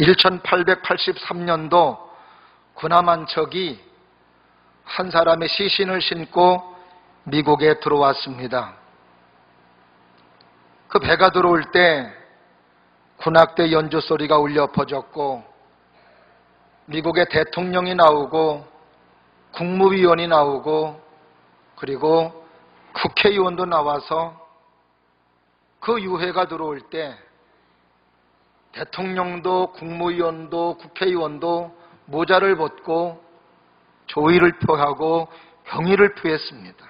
1883년도 군함한척이 한 사람의 시신을 싣고 미국에 들어왔습니다. 그 배가 들어올 때 군악대 연주 소리가 울려 퍼졌고 미국의 대통령이 나오고 국무위원이 나오고 그리고 국회의원도 나와서 그 유해가 들어올 때 대통령도 국무위원도 국회의원도 모자를 벗고 조의를 표하고 경의를 표했습니다.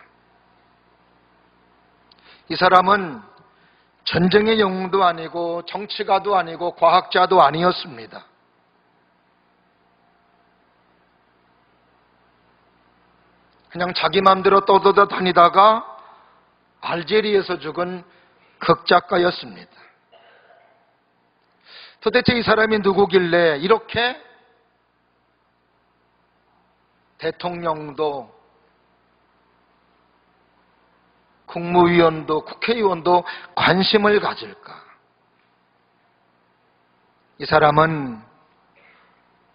이 사람은 전쟁의 영웅도 아니고 정치가도 아니고 과학자도 아니었습니다. 그냥 자기 마음대로 떠돌아다니다가 알제리에서 죽은 극작가였습니다. 도대체 이 사람이 누구길래 이렇게 대통령도 국무위원도 국회의원도 관심을 가질까? 이 사람은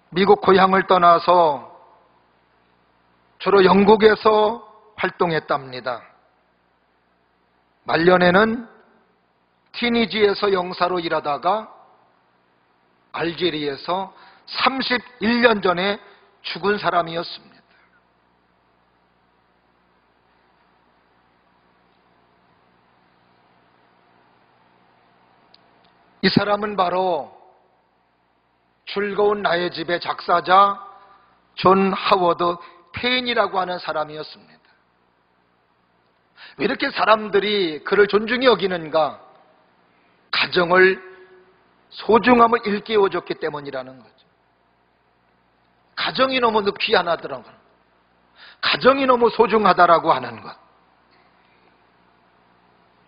미국 고향을 떠나서 주로 영국에서 활동했답니다. 말년에는 티니지에서 영사로 일하다가 알제리에서 31년 전에 죽은 사람이었습니다. 이 사람은 바로 즐거운 나의 집의 작사자 존 하워드 페인이라고 하는 사람이었습니다. 왜 이렇게 사람들이 그를 존중히 여기는가? 가정을 소중함을 일깨워줬기 때문이라는 거죠. 가정이 너무 귀하다라는 것, 가정이 너무 소중하다라고 하는 것.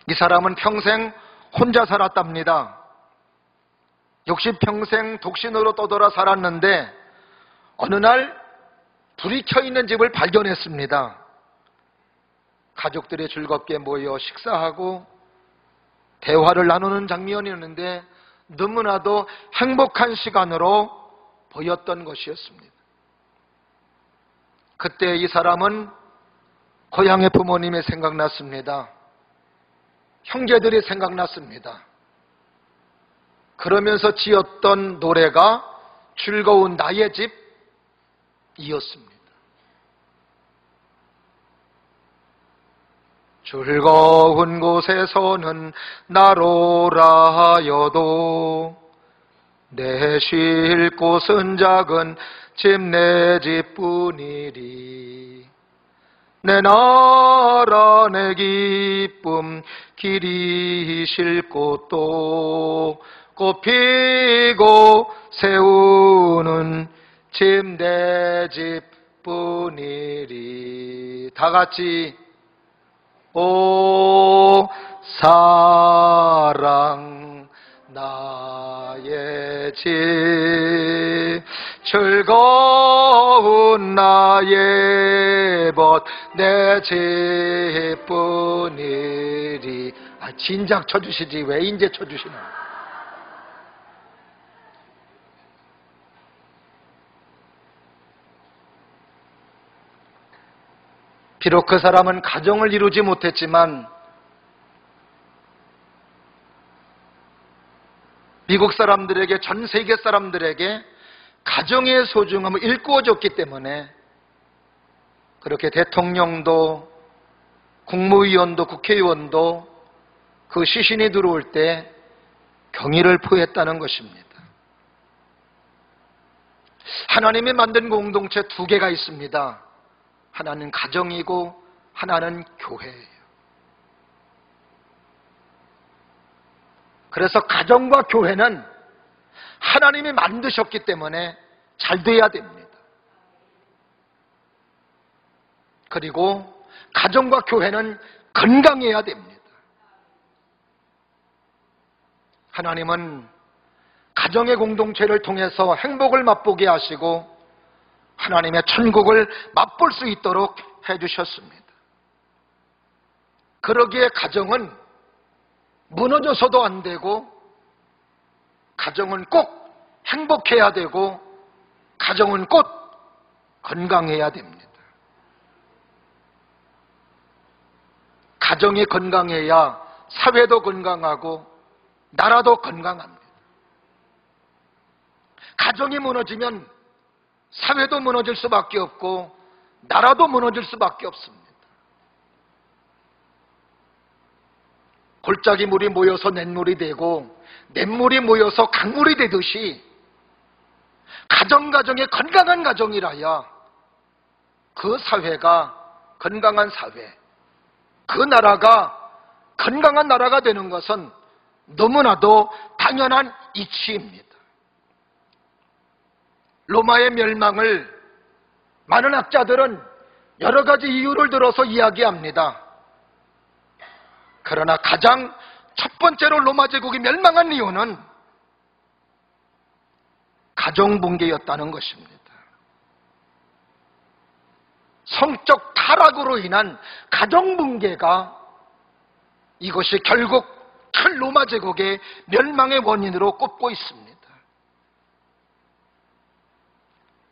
이 사람은 평생 혼자 살았답니다. 역시 평생 독신으로 떠돌아 살았는데 어느 날 불이 켜 있는 집을 발견했습니다. 가족들이 즐겁게 모여 식사하고 대화를 나누는 장면이었는데 너무나도 행복한 시간으로 보였던 것이었습니다. 그때 이 사람은 고향의 부모님이 생각났습니다. 형제들이 생각났습니다. 그러면서 지었던 노래가 즐거운 나의 집이었습니다. 즐거운 곳에서는 나로라 하여도 내 쉴 곳은 작은 집 내 집뿐이리. 내 나라 내 기쁨 길이 쉴 곳도 꽃피고 세우는 집 내 집뿐이리. 다 같이 오 사랑 나의 집 즐거운 나의 벗 내 집뿐이리. 진작 쳐주시지 왜 이제 쳐주시나. 비록 그 사람은 가정을 이루지 못했지만 미국 사람들에게, 전 세계 사람들에게 가정의 소중함을 일구어줬기 때문에 그렇게 대통령도 국무위원도 국회의원도 그 시신이 들어올 때 경의를 표했다는 것입니다. 하나님이 만든 공동체 두 개가 있습니다. 하나는 가정이고 하나는 교회예요. 그래서 가정과 교회는 하나님이 만드셨기 때문에 잘 돼야 됩니다. 그리고 가정과 교회는 건강해야 됩니다. 하나님은 가정의 공동체를 통해서 행복을 맛보게 하시고 하나님의 천국을 맛볼 수 있도록 해주셨습니다. 그러기에 가정은 무너져서도 안 되고 가정은 꼭 행복해야 되고 가정은 곧 건강해야 됩니다. 가정이 건강해야 사회도 건강하고 나라도 건강합니다. 가정이 무너지면 사회도 무너질 수밖에 없고 나라도 무너질 수밖에 없습니다. 골짜기 물이 모여서 냇물이 되고 냇물이 모여서 강물이 되듯이 가정가정의 건강한 가정이라야 그 사회가 건강한 사회, 그 나라가 건강한 나라가 되는 것은 너무나도 당연한 이치입니다. 로마의 멸망을 많은 학자들은 여러 가지 이유를 들어서 이야기합니다. 그러나 가장 첫 번째로 로마 제국이 멸망한 이유는 가정붕괴였다는 것입니다. 성적 타락으로 인한 가정붕괴가 이것이 결국 큰 로마 제국의 멸망의 원인으로 꼽고 있습니다.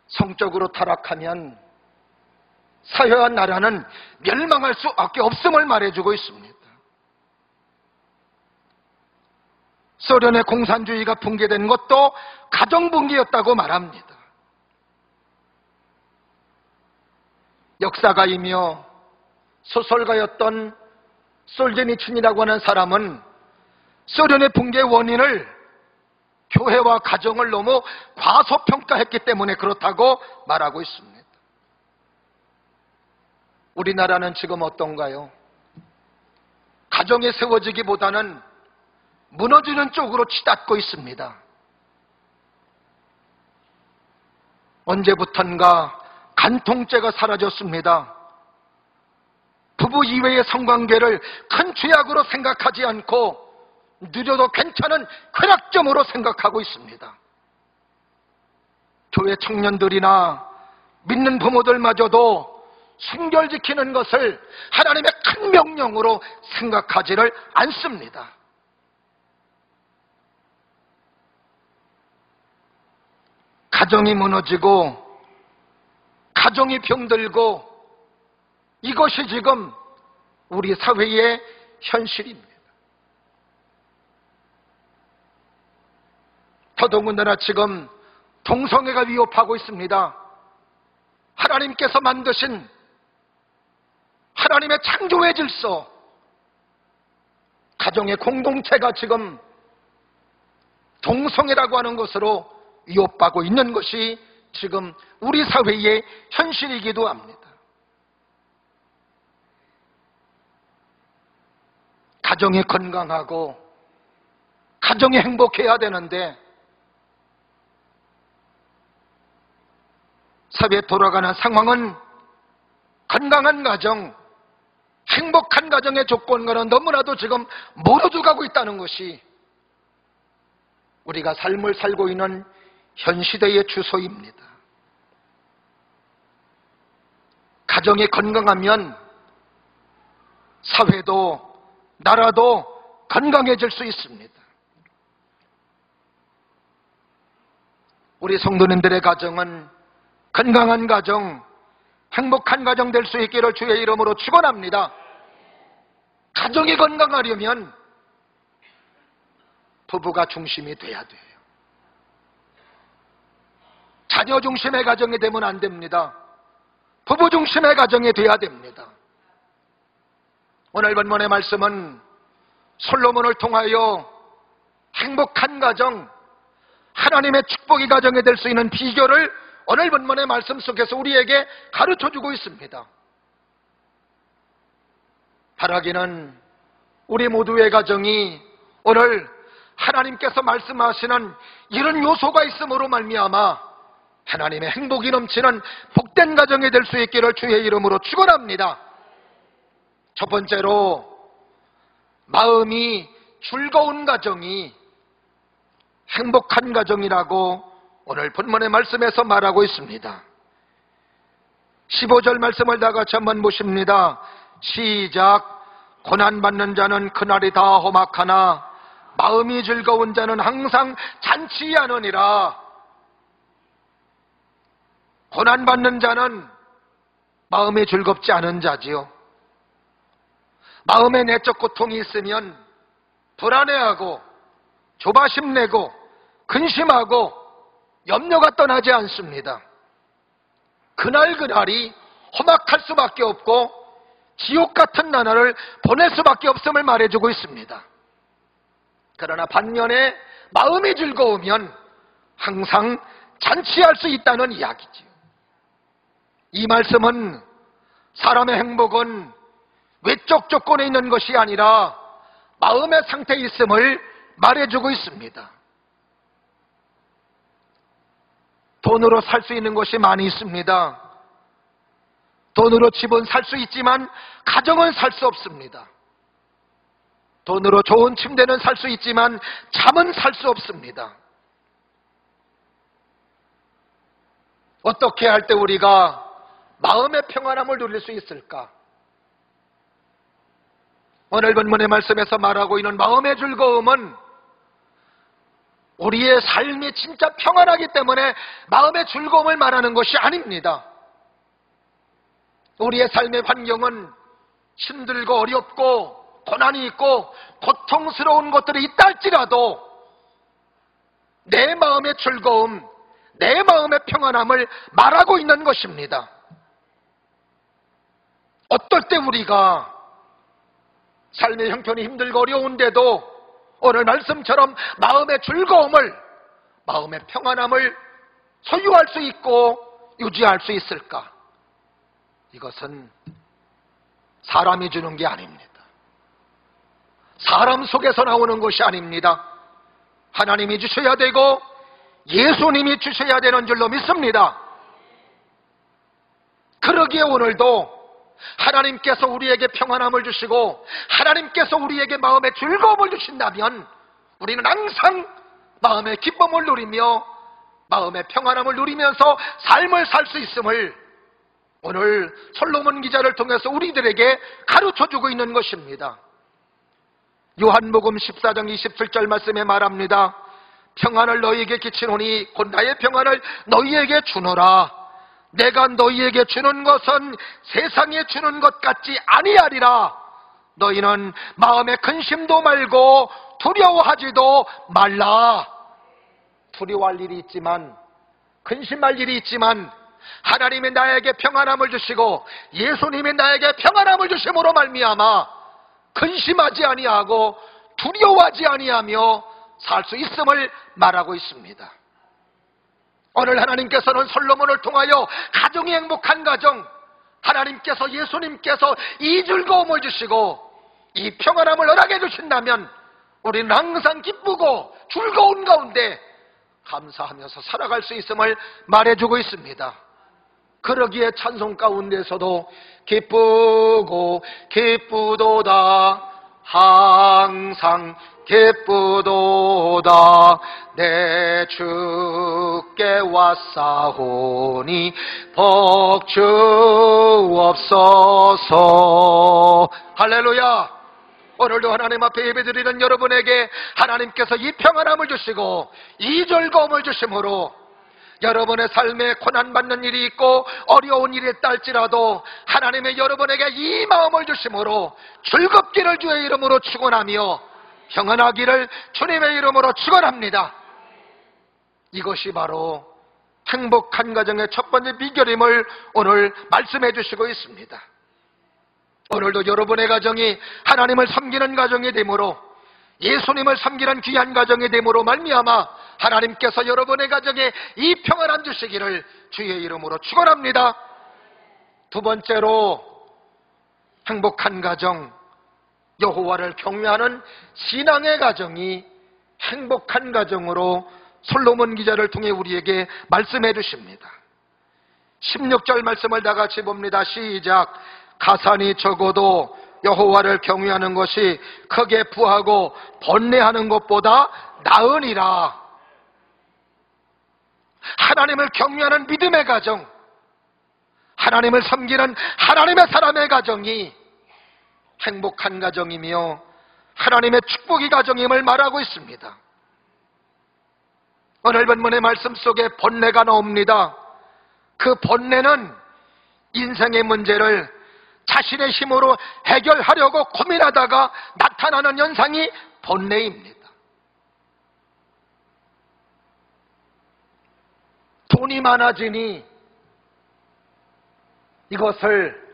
성적으로 타락하면 사회와 나라는 멸망할 수밖에 없음을 말해주고 있습니다. 소련의 공산주의가 붕괴된 것도 가정붕괴였다고 말합니다. 역사가이며 소설가였던 솔제니춘이라고 하는 사람은 소련의 붕괴 원인을 교회와 가정을 너무 과소평가했기 때문에 그렇다고 말하고 있습니다. 우리나라는 지금 어떤가요? 가정이 세워지기보다는 무너지는 쪽으로 치닫고 있습니다. 언제부턴가 간통죄가 사라졌습니다. 부부 이외의 성관계를 큰 죄악으로 생각하지 않고 누려도 괜찮은 쾌락점으로 생각하고 있습니다. 교회 청년들이나 믿는 부모들마저도 순결지키는 것을 하나님의 큰 명령으로 생각하지를 않습니다. 가정이 무너지고 가정이 병들고 이것이 지금 우리 사회의 현실입니다. 더더군다나 지금 동성애가 위협하고 있습니다. 하나님께서 만드신 하나님의 창조의 질서, 가정의 공동체가 지금 동성애라고 하는 것으로 위협받고 있는 것이 지금 우리 사회의 현실이기도 합니다. 가정이 건강하고 가정이 행복해야 되는데 사회에 돌아가는 상황은 건강한 가정, 행복한 가정의 조건과는 너무나도 지금 멀어져 가고 있다는 것이 우리가 삶을 살고 있는 현 시대의 주소입니다. 가정이 건강하면 사회도 나라도 건강해질 수 있습니다. 우리 성도님들의 가정은 건강한 가정, 행복한 가정 될 수 있기를 주의 이름으로 축원합니다. 가정이 건강하려면 부부가 중심이 돼야 돼요. 자녀 중심의 가정이 되면 안 됩니다. 부부 중심의 가정이 돼야 됩니다. 오늘 본문의 말씀은 솔로몬을 통하여 행복한 가정, 하나님의 축복의 가정이 될 수 있는 비결을 오늘 본문의 말씀 속에서 우리에게 가르쳐주고 있습니다. 바라기는 우리 모두의 가정이 오늘 하나님께서 말씀하시는 이런 요소가 있음으로 말미암아 하나님의 행복이 넘치는 복된 가정이 될 수 있기를 주의 이름으로 축원합니다. 첫 번째로 마음이 즐거운 가정이 행복한 가정이라고 오늘 본문의 말씀에서 말하고 있습니다. 15절 말씀을 다 같이 한번 보십니다. 시작. 고난받는 자는 그날이 다 험악하나 마음이 즐거운 자는 항상 잔치하느니라. 고난받는 자는 마음이 즐겁지 않은 자지요. 마음에 내적 고통이 있으면 불안해하고 조바심 내고 근심하고 염려가 떠나지 않습니다. 그날그날이 험악할 수밖에 없고 지옥 같은 나날을 보낼 수밖에 없음을 말해주고 있습니다. 그러나 반면에 마음이 즐거우면 항상 잔치할 수 있다는 이야기지요. 이 말씀은 사람의 행복은 외적 조건에 있는 것이 아니라 마음의 상태에 있음을 말해주고 있습니다. 돈으로 살 수 있는 것이 많이 있습니다. 돈으로 집은 살 수 있지만 가정은 살 수 없습니다. 돈으로 좋은 침대는 살 수 있지만 잠은 살 수 없습니다. 어떻게 할 때 우리가 마음의 평안함을 누릴 수 있을까? 오늘 본문의 말씀에서 말하고 있는 마음의 즐거움은 우리의 삶이 진짜 평안하기 때문에 마음의 즐거움을 말하는 것이 아닙니다. 우리의 삶의 환경은 힘들고 어렵고 고난이 있고 고통스러운 것들이 있다 할지라도 내 마음의 즐거움, 내 마음의 평안함을 말하고 있는 것입니다. 어떨 때 우리가 삶의 형편이 힘들고 어려운데도 오늘 말씀처럼 마음의 즐거움을, 마음의 평안함을 소유할 수 있고 유지할 수 있을까? 이것은 사람이 주는 게 아닙니다. 사람 속에서 나오는 것이 아닙니다. 하나님이 주셔야 되고 예수님이 주셔야 되는 줄로 믿습니다. 그러기에 오늘도 하나님께서 우리에게 평안함을 주시고 하나님께서 우리에게 마음의 즐거움을 주신다면 우리는 항상 마음의 기쁨을 누리며 마음의 평안함을 누리면서 삶을 살 수 있음을 오늘 솔로몬 기자를 통해서 우리들에게 가르쳐주고 있는 것입니다. 요한복음 14장 27절 말씀에 말합니다. 평안을 너희에게 끼치노니 곧 나의 평안을 너희에게 주노라. 내가 너희에게 주는 것은 세상에 주는 것 같지 아니하리라. 너희는 마음에 근심도 말고 두려워하지도 말라. 두려워할 일이 있지만, 근심할 일이 있지만 하나님이 나에게 평안함을 주시고 예수님이 나에게 평안함을 주심으로 말미암아 근심하지 아니하고 두려워하지 아니하며 살 수 있음을 말하고 있습니다. 오늘 하나님께서는 솔로몬을 통하여 가정이 행복한 가정, 하나님께서 예수님께서 이 즐거움을 주시고 이 평안함을 허락해 주신다면 우리는 항상 기쁘고 즐거운 가운데 감사하면서 살아갈 수 있음을 말해주고 있습니다. 그러기에 찬송 가운데서도 기쁘고 기쁘도다 항상 기쁘도다 내 주께 왔사오니 복주옵소서. 할렐루야. 오늘도 하나님 앞에 예배드리는 여러분에게 하나님께서 이 평안함을 주시고 이 즐거움을 주심으로 여러분의 삶에 고난받는 일이 있고 어려운 일이 있다 할지라도 하나님의 여러분에게 이 마음을 주심으로 즐겁기를 주의 이름으로 축원하며 평안하기를 주님의 이름으로 축원합니다. 이것이 바로 행복한 가정의 첫 번째 비결임을 오늘 말씀해 주시고 있습니다. 오늘도 여러분의 가정이 하나님을 섬기는 가정이 되므로 예수님을 섬기는 귀한 가정이 되므로 말미암아 하나님께서 여러분의 가정에 이 평안함 주시기를 주의 이름으로 축원합니다. 두 번째로 행복한 가정, 여호와를 경외하는 신앙의 가정이 행복한 가정으로 솔로몬 기자를 통해 우리에게 말씀해 주십니다. 16절 말씀을 다 같이 봅니다. 시작. 가산이 적어도 여호와를 경외하는 것이 크게 부하고 번뇌하는 것보다 나으니라. 하나님을 경외하는 믿음의 가정, 하나님을 섬기는 하나님의 사람의 가정이 행복한 가정이며 하나님의 축복의 가정임을 말하고 있습니다. 오늘 본문의 말씀 속에 번뇌가 나옵니다. 그 본래는 인생의 문제를 자신의 힘으로 해결하려고 고민하다가 나타나는 현상이 본래입니다. 돈이 많아지니 이것을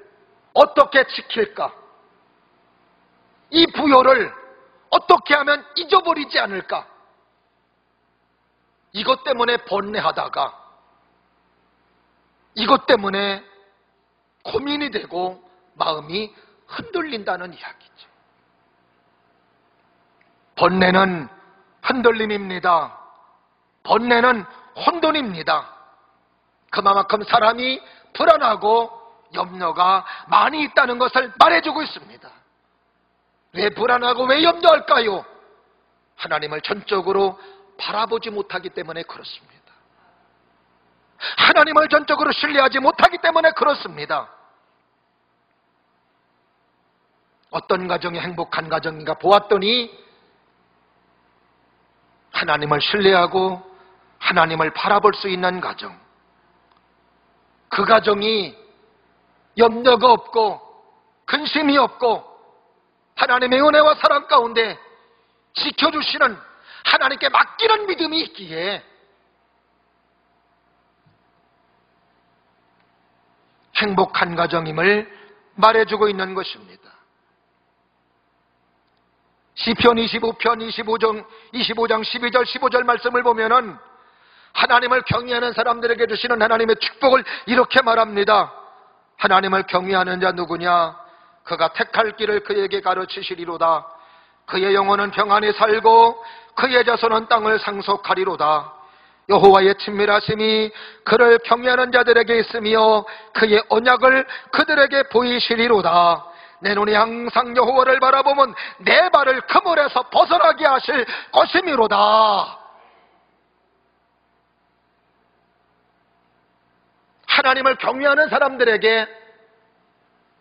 어떻게 지킬까? 이 부요를 어떻게 하면 잊어버리지 않을까? 이것 때문에 번뇌하다가 이것 때문에 고민이 되고 마음이 흔들린다는 이야기죠. 번뇌는 흔들림입니다. 번뇌는 혼돈입니다. 그만큼 사람이 불안하고 염려가 많이 있다는 것을 말해주고 있습니다. 왜 불안하고 왜 염려할까요? 하나님을 전적으로 바라보지 못하기 때문에 그렇습니다. 하나님을 전적으로 신뢰하지 못하기 때문에 그렇습니다. 어떤 가정이 행복한 가정인가 보았더니 하나님을 신뢰하고 하나님을 바라볼 수 있는 가정, 그 가정이 염려가 없고 근심이 없고 하나님의 은혜와 사랑 가운데 지켜주시는 하나님께 맡기는 믿음이 있기에 행복한 가정임을 말해주고 있는 것입니다. 시편 25편 25장 12절 15절 말씀을 보면은 하나님을 경외하는 사람들에게 주시는 하나님의 축복을 이렇게 말합니다. 하나님을 경외하는 자 누구냐? 그가 택할 길을 그에게 가르치시리로다. 그의 영혼은 평안히 살고 그의 자손은 땅을 상속하리로다. 여호와의 친밀하심이 그를 경외하는 자들에게 있으며 그의 언약을 그들에게 보이시리로다. 내 눈이 항상 여호와를 바라보면 내 발을 그물에서 벗어나게 하실 것이미로다. 하나님을 경외하는 사람들에게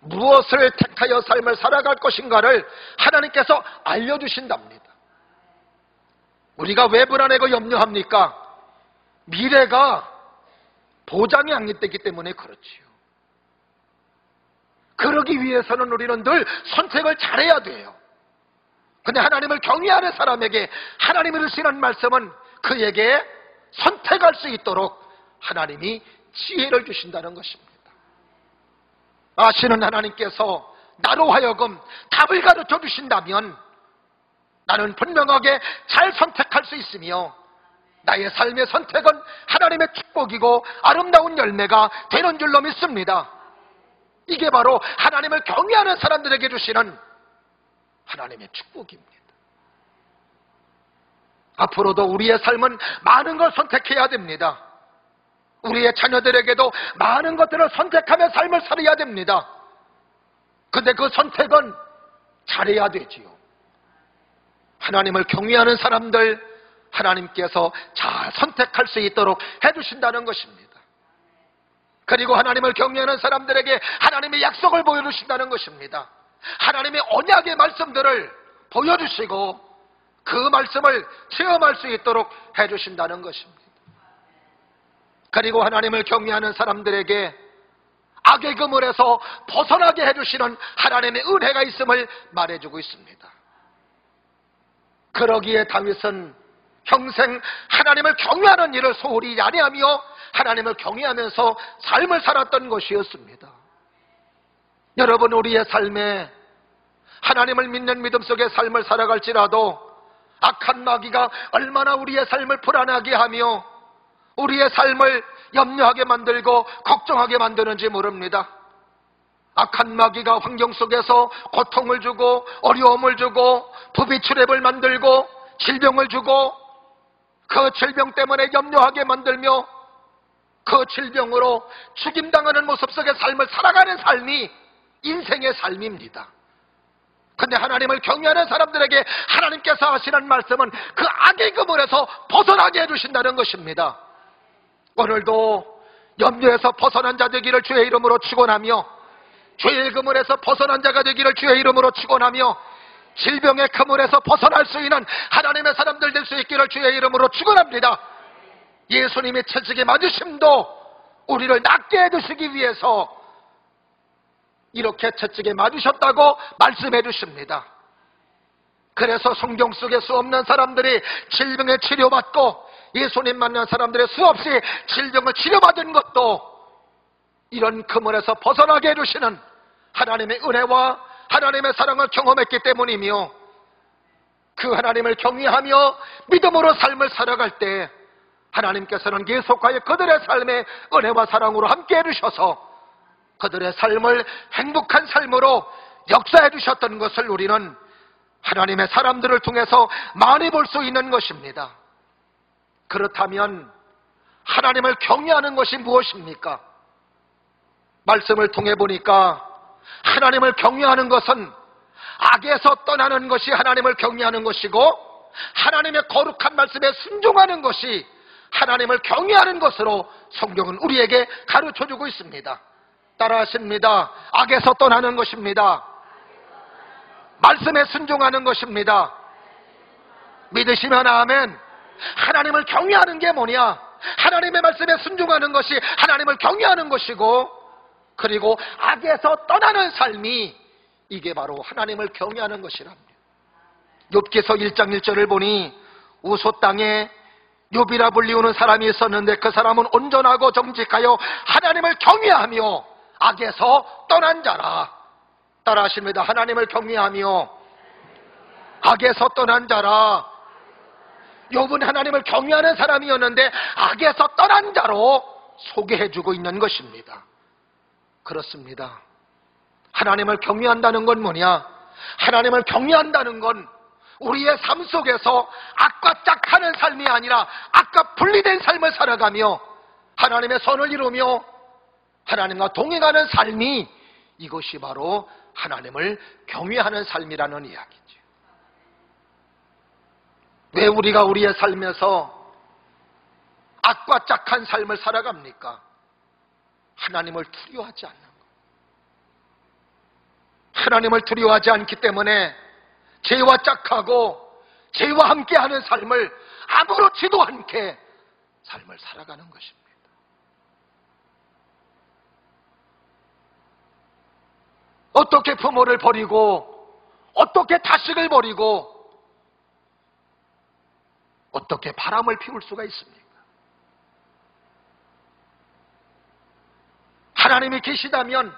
무엇을 택하여 삶을 살아갈 것인가를 하나님께서 알려주신답니다. 우리가 왜 불안하고 염려합니까? 미래가 보장이 안 됐기 때문에 그렇지요. 그러기 위해서는 우리는 늘 선택을 잘해야 돼요. 근데 하나님을 경외하는 사람에게 하나님이 주시는 말씀은 그에게 선택할 수 있도록 하나님이 지혜를 주신다는 것입니다. 아시는 하나님께서 나로 하여금 답을 가르쳐 주신다면 나는 분명하게 잘 선택할 수 있으며 나의 삶의 선택은 하나님의 축복이고 아름다운 열매가 되는 줄로 믿습니다. 이게 바로 하나님을 경외하는 사람들에게 주시는 하나님의 축복입니다. 앞으로도 우리의 삶은 많은 걸 선택해야 됩니다. 우리의 자녀들에게도 많은 것들을 선택하며 삶을 살아야 됩니다. 근데 그 선택은 잘해야 되지요. 하나님을 경외하는 사람들 하나님께서 잘 선택할 수 있도록 해주신다는 것입니다. 그리고 하나님을 경외하는 사람들에게 하나님의 약속을 보여주신다는 것입니다. 하나님의 언약의 말씀들을 보여주시고 그 말씀을 체험할 수 있도록 해주신다는 것입니다. 그리고 하나님을 경외하는 사람들에게 악의 그물에서 벗어나게 해주시는 하나님의 은혜가 있음을 말해주고 있습니다. 그러기에 다윗은 평생 하나님을 경외하는 일을 소홀히 아니하며 하나님을 경외하면서 삶을 살았던 것이었습니다. 여러분, 우리의 삶에 하나님을 믿는 믿음 속의 삶을 살아갈지라도 악한 마귀가 얼마나 우리의 삶을 불안하게 하며 우리의 삶을 염려하게 만들고 걱정하게 만드는지 모릅니다. 악한 마귀가 환경 속에서 고통을 주고 어려움을 주고 부비출입을 만들고 질병을 주고 그 질병 때문에 염려하게 만들며 그 질병으로 죽임당하는 모습 속의 삶을 살아가는 삶이 인생의 삶입니다. 근데 하나님을 경외하는 사람들에게 하나님께서 하시는 말씀은 그 악의 그물에서 벗어나게 해주신다는 것입니다. 오늘도 염려에서 벗어난 자 되기를 주의 이름으로 축원하며 죄의 그물에서 벗어난 자가 되기를 주의 이름으로 축원하며 질병의 그물에서 벗어날 수 있는 하나님의 사람들 될 수 있기를 주의 이름으로 축원합니다. 예수님의 채찍에 맞으심도 우리를 낫게 해주시기 위해서 이렇게 채찍에 맞으셨다고 말씀해 주십니다. 그래서 성경 속에 수 없는 사람들이 질병에 치료받고 예수님 만난 사람들의 수없이 질병을 치료받은 것도 이런 그물에서 벗어나게 해주시는 하나님의 은혜와 하나님의 사랑을 경험했기 때문이며, 그 하나님을 경외하며 믿음으로 삶을 살아갈 때 하나님께서는 계속하여 그들의 삶에 은혜와 사랑으로 함께 해주셔서 그들의 삶을 행복한 삶으로 역사해 주셨던 것을 우리는 하나님의 사람들을 통해서 많이 볼 수 있는 것입니다. 그렇다면 하나님을 경외하는 것이 무엇입니까? 말씀을 통해 보니까 하나님을 경외하는 것은 악에서 떠나는 것이 하나님을 경외하는 것이고, 하나님의 거룩한 말씀에 순종하는 것이 하나님을 경외하는 것으로 성경은 우리에게 가르쳐주고 있습니다. 따라하십니다. 악에서 떠나는 것입니다. 말씀에 순종하는 것입니다. 믿으시면 아멘. 하나님을 경외하는 게 뭐냐? 하나님의 말씀에 순종하는 것이 하나님을 경외하는 것이고, 그리고 악에서 떠나는 삶이 이게 바로 하나님을 경외하는 것이랍니다. 욥기서 1장 1절을 보니 우소 땅에 욥이라 불리우는 사람이 있었는데 그 사람은 온전하고 정직하여 하나님을 경외하며 악에서 떠난 자라. 따라하십니다. 하나님을 경외하며 악에서 떠난 자라. 욥은 하나님을 경외하는 사람이었는데 악에서 떠난 자로 소개해주고 있는 것입니다. 그렇습니다. 하나님을 경외한다는 건 뭐냐? 하나님을 경외한다는 건 우리의 삶 속에서 악과 짝하는 삶이 아니라 악과 분리된 삶을 살아가며 하나님의 선을 이루며 하나님과 동행하는 삶이, 이것이 바로 하나님을 경외하는 삶이라는 이야기죠. 왜 우리가 우리의 삶에서 악과 짝한 삶을 살아갑니까? 하나님을 두려워하지 않는 것. 하나님을 두려워하지 않기 때문에 죄와 짝하고 죄와 함께하는 삶을 아무렇지도 않게 삶을 살아가는 것입니다. 어떻게 부모를 버리고, 어떻게 자식을 버리고, 어떻게 바람을 피울 수가 있습니까? 하나님이 계시다면,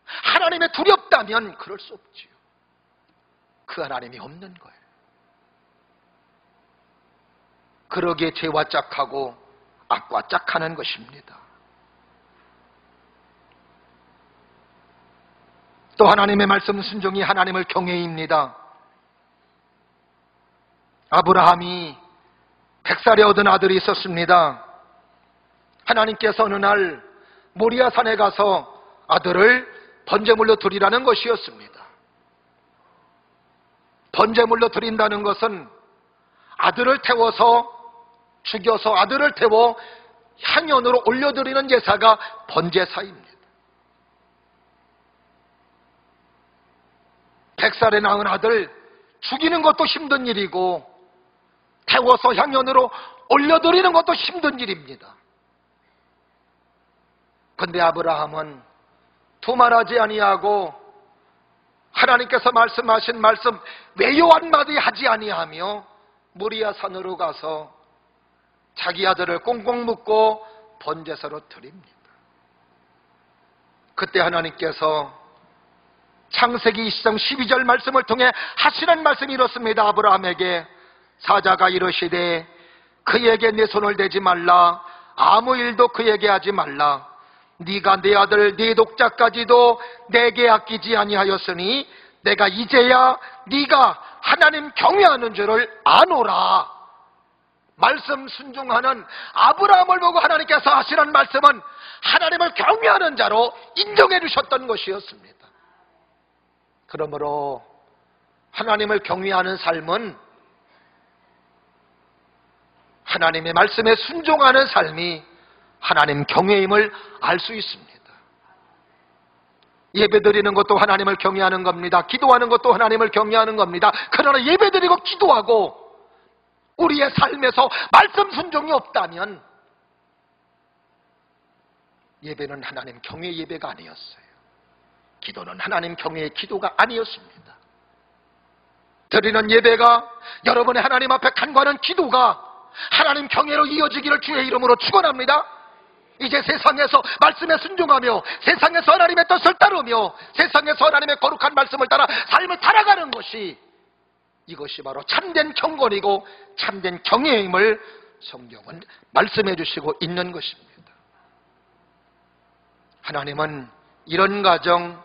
하나님이 두렵다면 그럴 수 없지요. 그 하나님이 없는 거예요. 그러기에 죄와 짝하고 악과 짝하는 것입니다. 또 하나님의 말씀 순종이 하나님을 경외입니다. 아브라함이 100살에 얻은 아들이 있었습니다. 하나님께서 어느 날 모리아 산에 가서 아들을 번제물로 드리라는 것이었습니다. 번제물로 드린다는 것은 아들을 태워서 죽여서 아들을 태워 향연으로 올려드리는 제사가 번제사입니다. 100살에 낳은 아들 죽이는 것도 힘든 일이고 태워서 향연으로 올려드리는 것도 힘든 일입니다. 그런데 아브라함은 두말하지 아니하고 하나님께서 말씀하신 말씀 외요 한마디 하지 아니하며 모리아 산으로 가서 자기 아들을 꽁꽁 묶고 번제사로 드립니다. 그때 하나님께서 창세기 20장 12절 말씀을 통해 하시는 말씀이 이렇습니다. 아브라함에게 사자가 이르시되 그에게 내 손을 대지 말라, 아무 일도 그에게 하지 말라. 네가 내 아들 네 독자까지도 내게 아끼지 아니하였으니 내가 이제야 네가 하나님 경외하는 줄을 아노라. 말씀 순종하는 아브라함을 보고 하나님께서 하시는 말씀은 하나님을 경외하는 자로 인정해 주셨던 것이었습니다. 그러므로 하나님을 경외하는 삶은 하나님의 말씀에 순종하는 삶이 하나님 경외임을 알 수 있습니다. 예배드리는 것도 하나님을 경외하는 겁니다. 기도하는 것도 하나님을 경외하는 겁니다. 그러나 예배드리고 기도하고 우리의 삶에서 말씀 순종이 없다면 예배는 하나님 경외의 예배가 아니었어요. 기도는 하나님 경외의 기도가 아니었습니다. 드리는 예배가, 여러분의 하나님 앞에 간구하는 기도가 하나님 경외로 이어지기를 주의 이름으로 축원합니다. 이제 세상에서 말씀에 순종하며 세상에서 하나님의 뜻을 따르며 세상에서 하나님의 거룩한 말씀을 따라 삶을 살아가는 것이, 이것이 바로 참된 경건이고 참된 경외임을 성경은 말씀해 주시고 있는 것입니다. 하나님은 이런 가정,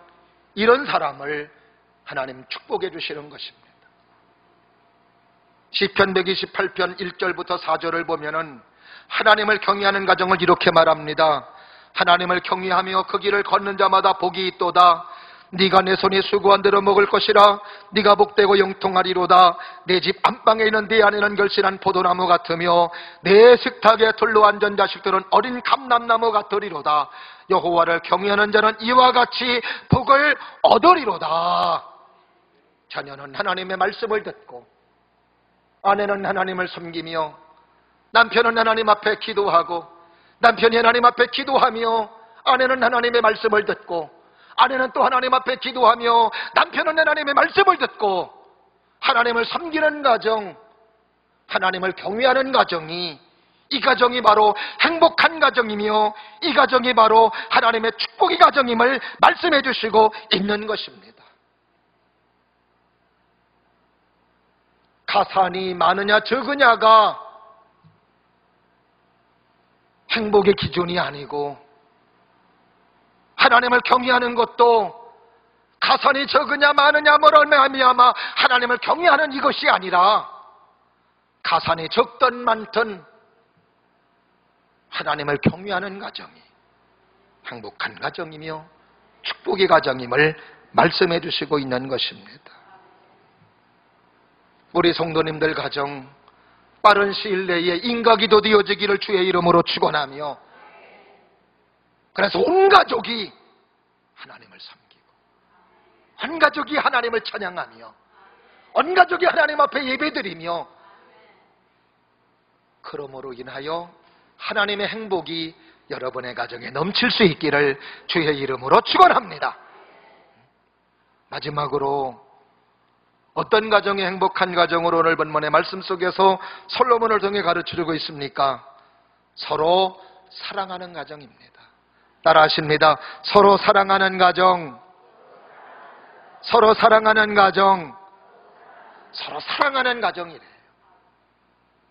이런 사람을 하나님 축복해 주시는 것입니다. 시편 128편 1절부터 4절을 보면은 하나님을 경외하는 가정을 이렇게 말합니다. 하나님을 경외하며 그 길을 걷는 자마다 복이 있도다. 네가 내 손이 수고한 대로 먹을 것이라. 네가 복되고 영통하리로다. 내 집 안방에 있는 네 안에는 결실한 포도나무 같으며 내 식탁에 둘러 앉은 자식들은 어린 감람나무 같으리로다. 여호와를 경외하는 자는 이와 같이 복을 얻으리로다. 자녀는 하나님의 말씀을 듣고, 아내는 하나님을 섬기며, 남편은 하나님 앞에 기도하고, 남편이 하나님 앞에 기도하며, 아내는 하나님의 말씀을 듣고, 아내는 또 하나님 앞에 기도하며, 남편은 하나님의 말씀을 듣고, 하나님을 섬기는 가정, 하나님을 경외하는 가정이, 이 가정이 바로 행복한 가정이며 이 가정이 바로 하나님의 축복의 가정임을 말씀해 주시고 있는 것입니다. 가산이 많으냐 적으냐가 행복의 기준이 아니고, 하나님을 경외하는 것도 가산이 적으냐 많으냐 뭘 얼마하며 하나님을 경외하는 이것이 아니라, 가산이 적든 많든 하나님을 경외하는 가정이 행복한 가정이며 축복의 가정임을 말씀해 주시고 있는 것입니다. 우리 성도님들 가정 빠른 시일 내에 인가기도 되어지기를 주의 이름으로 축원하며, 그래서 온 가족이 하나님을 섬기고 온 가족이 하나님을 찬양하며 온 가족이 하나님 앞에 예배드리며, 그러므로 인하여 하나님의 행복이 여러분의 가정에 넘칠 수 있기를 주의 이름으로 축원합니다. 마지막으로 어떤 가정이 행복한 가정으로 오늘 본문의 말씀 속에서 솔로몬을 통해 가르쳐주고 있습니까? 서로 사랑하는 가정입니다. 따라하십니다. 서로 사랑하는 가정, 서로 사랑하는 가정, 서로 사랑하는 가정이래요.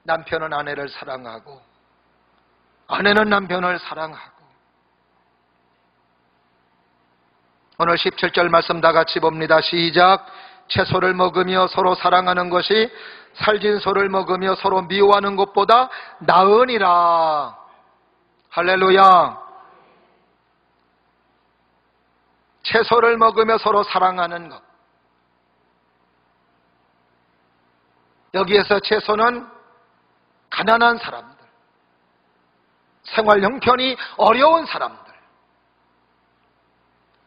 남편은 아내를 사랑하고 아내는 남편을 사랑하고. 오늘 17절 말씀 다 같이 봅니다. 시작. 채소를 먹으며 서로 사랑하는 것이 살진 소를 먹으며 서로 미워하는 것보다 나으니라. 할렐루야. 채소를 먹으며 서로 사랑하는 것. 여기에서 채소는 가난한 사람들, 생활 형편이 어려운 사람들,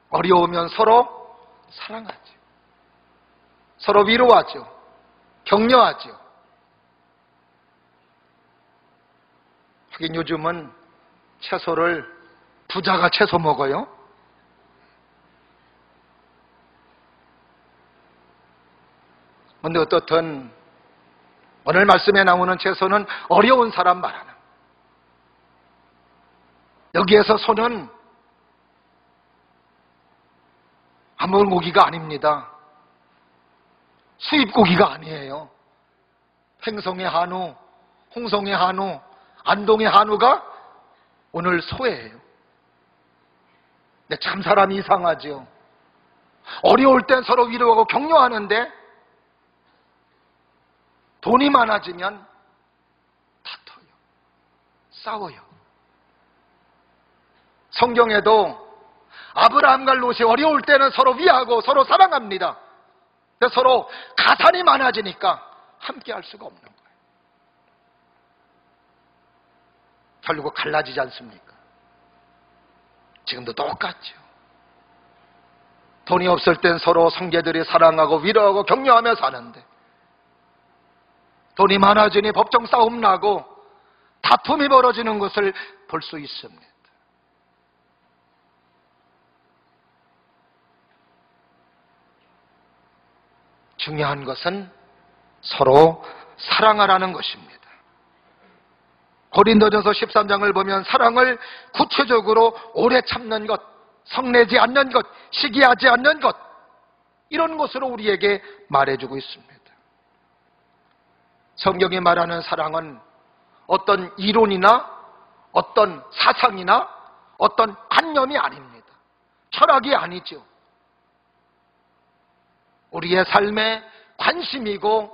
어려우면 서로 사랑하죠. 서로 위로하죠. 격려하죠. 하긴 요즘은 채소를 부자가 채소 먹어요. 그런데 어떻든 오늘 말씀에 나오는 채소는 어려운 사람 말하는, 여기에서 소는 아무 고기가 아닙니다. 수입 고기가 아니에요. 횡성의 한우, 홍성의 한우, 안동의 한우가 오늘 소예요. 근데 참 사람이 이상하죠. 어려울 땐 서로 위로하고 격려하는데 돈이 많아지면 다퉈요. 싸워요. 성경에도 아브라함과 롯이 어려울 때는 서로 위하고 서로 사랑합니다. 근데 서로 가산이 많아지니까 함께 할 수가 없는 거예요. 결국 갈라지지 않습니까? 지금도 똑같죠. 돈이 없을 땐 서로 형제들이 사랑하고 위로하고 격려하며 사는데, 돈이 많아지니 법정 싸움 나고 다툼이 벌어지는 것을 볼 수 있습니다. 중요한 것은 서로 사랑하라는 것입니다. 고린도전서 13장을 보면 사랑을 구체적으로 오래 참는 것, 성내지 않는 것, 시기하지 않는 것, 이런 것으로 우리에게 말해주고 있습니다. 성경이 말하는 사랑은 어떤 이론이나 어떤 사상이나 어떤 관념이 아닙니다. 철학이 아니죠. 우리의 삶에 관심이고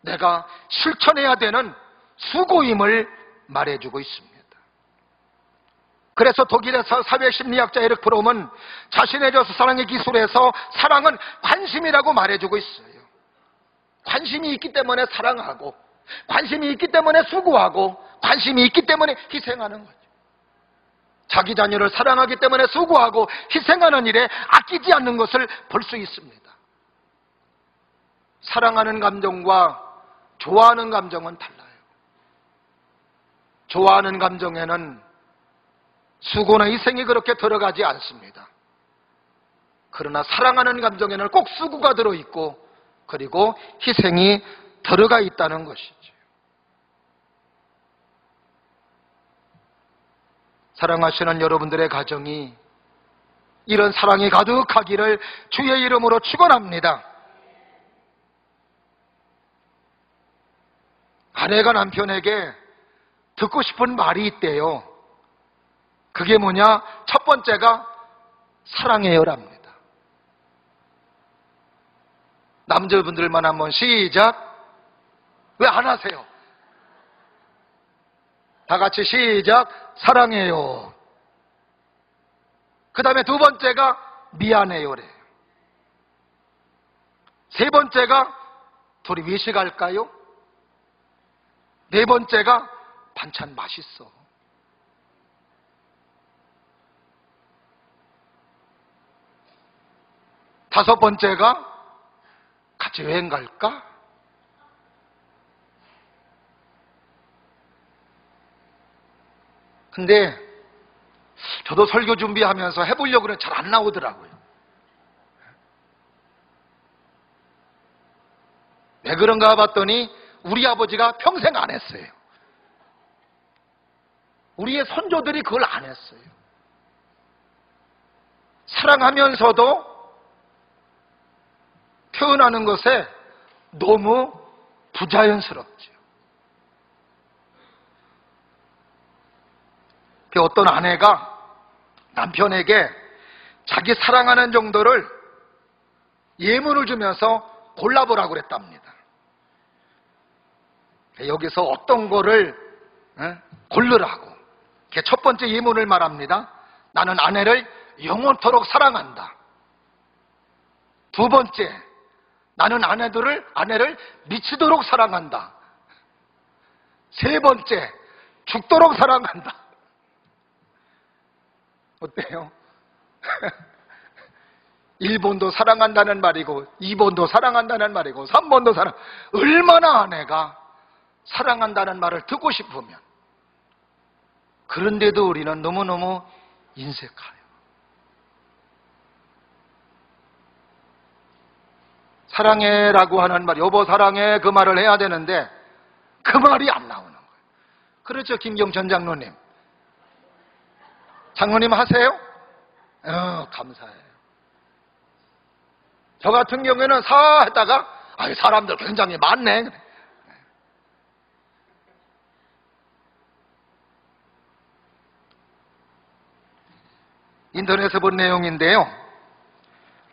내가 실천해야 되는 수고임을 말해주고 있습니다. 그래서 독일에서 사회심리학자 에릭 프롬은 자신의 사랑의 기술에서 사랑은 관심이라고 말해주고 있어요. 관심이 있기 때문에 사랑하고, 관심이 있기 때문에 수고하고, 관심이 있기 때문에 희생하는 거죠. 자기 자녀를 사랑하기 때문에 수고하고 희생하는 일에 아끼지 않는 것을 볼 수 있습니다. 사랑하는 감정과 좋아하는 감정은 달라요. 좋아하는 감정에는 수고나 희생이 그렇게 들어가지 않습니다. 그러나 사랑하는 감정에는 꼭 수고가 들어있고 그리고 희생이 들어가 있다는 것이죠. 사랑하시는 여러분들의 가정이 이런 사랑이 가득하기를 주의 이름으로 축원합니다. 아내가 남편에게 듣고 싶은 말이 있대요. 그게 뭐냐? 첫 번째가 사랑해요랍니다. 남자분들만 한번 시작. 왜 안 하세요? 다 같이 시작. 사랑해요. 그 다음에 두 번째가 미안해요래. 세 번째가 둘이 외식할까요? 네 번째가 반찬 맛있어. 다섯 번째가 같이 여행 갈까? 근데 저도 설교 준비하면서 해보려고 그래 잘 안 나오더라고요. 왜 그런가 봤더니 우리 아버지가 평생 안 했어요. 우리의 선조들이 그걸 안 했어요. 사랑하면서도 표현하는 것에 너무 부자연스럽죠. 어떤 아내가 남편에게 자기 사랑하는 정도를 예문을 주면서 골라보라고 그랬답니다. 여기서 어떤 거를 고르라고. 첫 번째 예문을 말합니다. 나는 아내를 영원토록 사랑한다. 두 번째, 나는 아내를 미치도록 사랑한다. 세 번째, 죽도록 사랑한다. 어때요? 1번도 사랑한다는 말이고 2번도 사랑한다는 말이고 3번도 얼마나 아내가 사랑한다는 말을 듣고 싶으면, 그런데도 우리는 너무너무 인색해요. 사랑해라고 하는 말, 여보 사랑해, 그 말을 해야 되는데 그 말이 안 나오는 거예요. 그렇죠, 김경천 장로님? 장로님 하세요? 감사해요. 저 같은 경우에는 했다가 사람들 굉장히 많네. 인터넷에 본 내용인데요.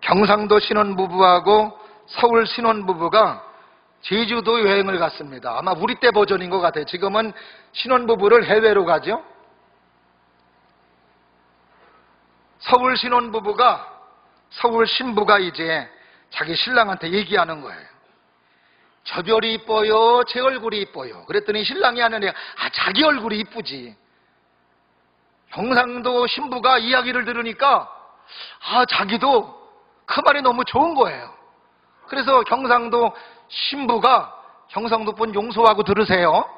경상도 신혼부부하고 서울 신혼부부가 제주도 여행을 갔습니다. 아마 우리 때 버전인 것 같아요. 지금은 신혼부부를 해외로 가죠. 서울 신혼부부가, 서울 신부가 이제 자기 신랑한테 얘기하는 거예요. 저 별이 이뻐요? 제 얼굴이 이뻐요? 그랬더니 신랑이 하는 애가 자기 얼굴이 이쁘지. 경상도 신부가 이야기를 들으니까 자기도 그 말이 너무 좋은 거예요. 그래서 경상도 신부가, 경상도 분 용서하고 들으세요.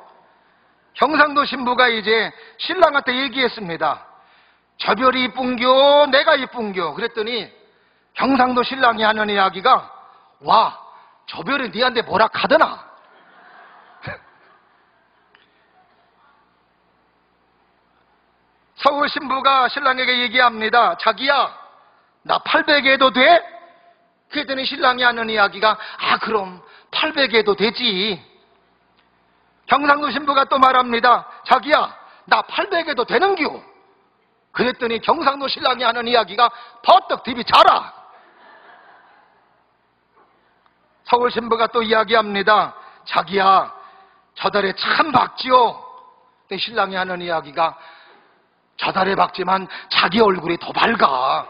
경상도 신부가 이제 신랑한테 얘기했습니다. 저 별이 이쁜겨? 내가 이쁜겨? 그랬더니 경상도 신랑이 하는 이야기가 와, 저 별이 니한테 뭐라 하더나? 서울 신부가 신랑에게 얘기합니다. 자기야, 나 800에도 돼? 그랬더니 신랑이 하는 이야기가, 아, 그럼 800에도 되지. 경상도 신부가 또 말합니다. 자기야, 나 800에도 되는겨. 그랬더니 경상도 신랑이 하는 이야기가, 버떡 TV 자라. 서울 신부가 또 이야기합니다. 자기야, 저 달에 참 밝지요. 근데 신랑이 하는 이야기가, 저 달에 밝지만 자기 얼굴이 더 밝아.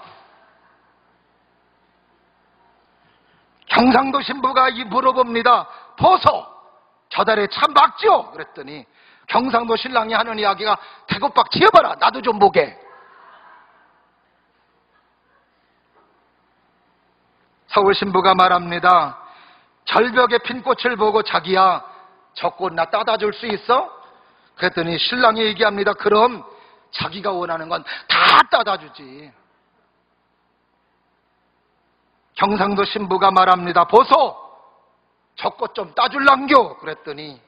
경상도 신부가 물어봅니다. 보소, 저 달에 참 밝지요? 그랬더니 경상도 신랑이 하는 이야기가, 대곱박 지어봐라, 나도 좀 보게. 서울 신부가 말합니다. 절벽에 핀 꽃을 보고, 자기야, 저 꽃 나 따다 줄 수 있어? 그랬더니 신랑이 얘기합니다. 그럼 자기가 원하는 건 다 따다 주지. 경상도 신부가 말합니다. 보소, 저 꽃 좀 따줄랑겨. 그랬더니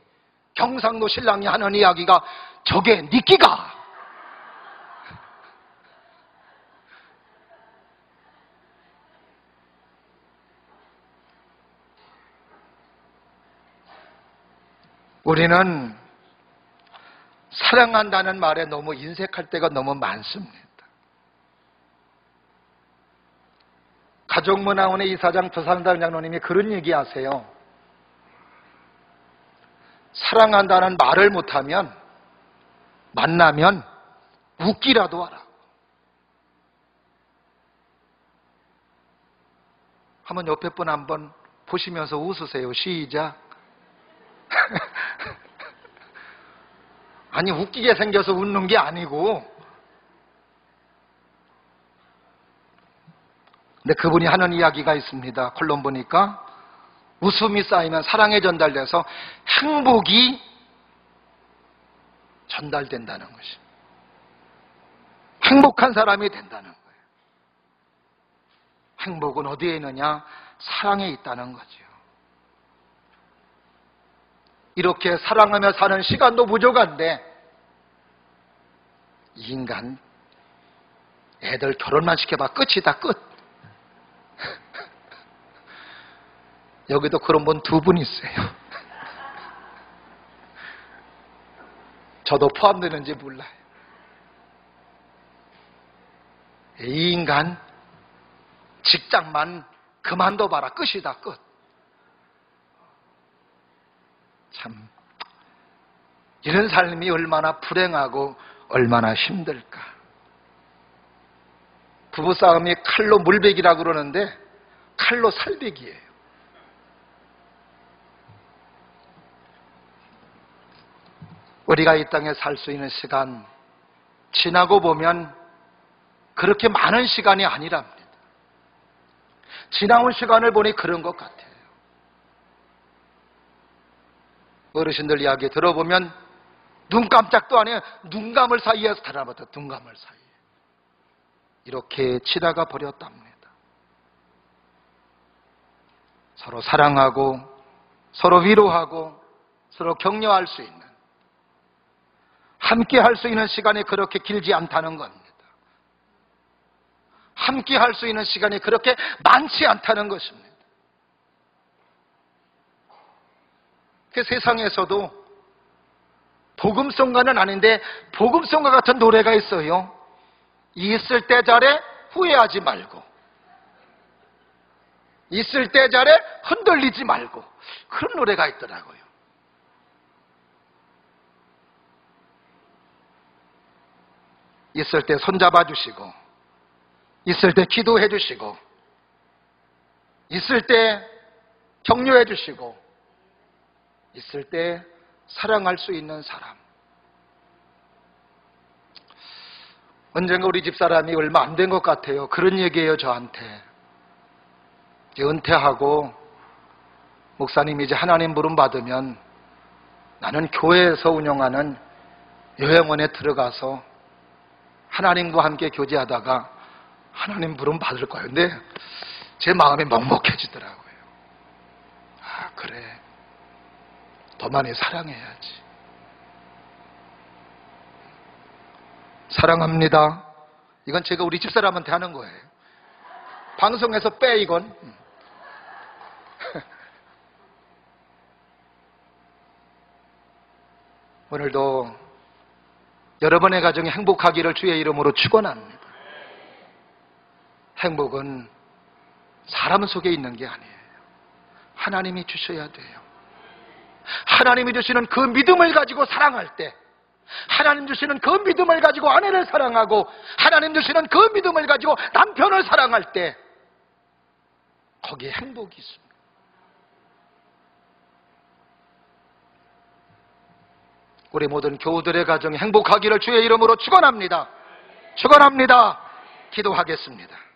경상도 신랑이 하는 이야기가, 저게 니 끼가. 우리는 사랑한다는 말에 너무 인색할 때가 너무 많습니다. 가족문화원의 이사장 조상달 장로님이 그런 얘기하세요. 사랑한다는 말을 못하면, 만나면 웃기라도 하라. 한번 옆에 분 한번 보시면서 웃으세요. 시작. 아니, 웃기게 생겨서 웃는 게 아니고, 근데 그분이 하는 이야기가 있습니다. 콜론 보니까 웃음이 쌓이면 사랑에 전달돼서 행복이 전달된다는 것입니다. 행복한 사람이 된다는 거예요. 행복은 어디에 있느냐? 사랑에 있다는 거죠. 이렇게 사랑하며 사는 시간도 부족한데, 이 인간 애들 결혼만 시켜봐 끝이다, 끝. 여기도 그런 분 두 분 있어요. 저도 포함되는지 몰라요. 이 인간 직장만 그만둬봐라, 끝이다, 끝. 참, 이런 삶이 얼마나 불행하고 얼마나 힘들까. 부부싸움이 칼로 물베기라고 그러는데 칼로 살베기예요. 우리가 이 땅에 살 수 있는 시간 지나고 보면 그렇게 많은 시간이 아니랍니다. 지나온 시간을 보니 그런 것 같아요. 어르신들 이야기 들어보면 눈 깜짝도 안 해요. 눈 감을 사이에 살아봤다. 눈 감을 사이에. 이렇게 지나가 버렸답니다. 서로 사랑하고 서로 위로하고 서로 격려할 수 있는, 함께 할 수 있는 시간이 그렇게 길지 않다는 겁니다. 함께 할 수 있는 시간이 그렇게 많지 않다는 것입니다. 그 세상에서도 복음성가는 아닌데 복음성가 같은 노래가 있어요. 있을 때 잘해 후회하지 말고, 있을 때 잘해 흔들리지 말고, 그런 노래가 있더라고요. 있을 때 손잡아 주시고, 있을 때 기도해 주시고, 있을 때 격려해 주시고, 있을 때 사랑할 수 있는 사람. 언젠가 우리 집사람이 얼마 안 된 것 같아요. 그런 얘기예요, 저한테. 이제 은퇴하고 목사님 이제 하나님 부름 받으면 나는 교회에서 운영하는 요양원에 들어가서 하나님과 함께 교제하다가 하나님 부름 받을 거예요. 근데 제 마음이 먹먹해지더라고요. 그래, 더 많이 사랑해야지. 사랑합니다. 이건 제가 우리 집사람한테 하는 거예요. 방송에서 빼, 이건. 오늘도 여러분의 가정이 행복하기를 주의 이름으로 축원합니다. 행복은 사람 속에 있는 게 아니에요. 하나님이 주셔야 돼요. 하나님이 주시는 그 믿음을 가지고 사랑할 때, 하나님 주시는 그 믿음을 가지고 아내를 사랑하고, 하나님 주시는 그 믿음을 가지고 남편을 사랑할 때 거기에 행복이 있습니다. 우리 모든 교우들의 가정이 행복하기를 주의 이름으로 축원합니다. 축원합니다. 기도하겠습니다.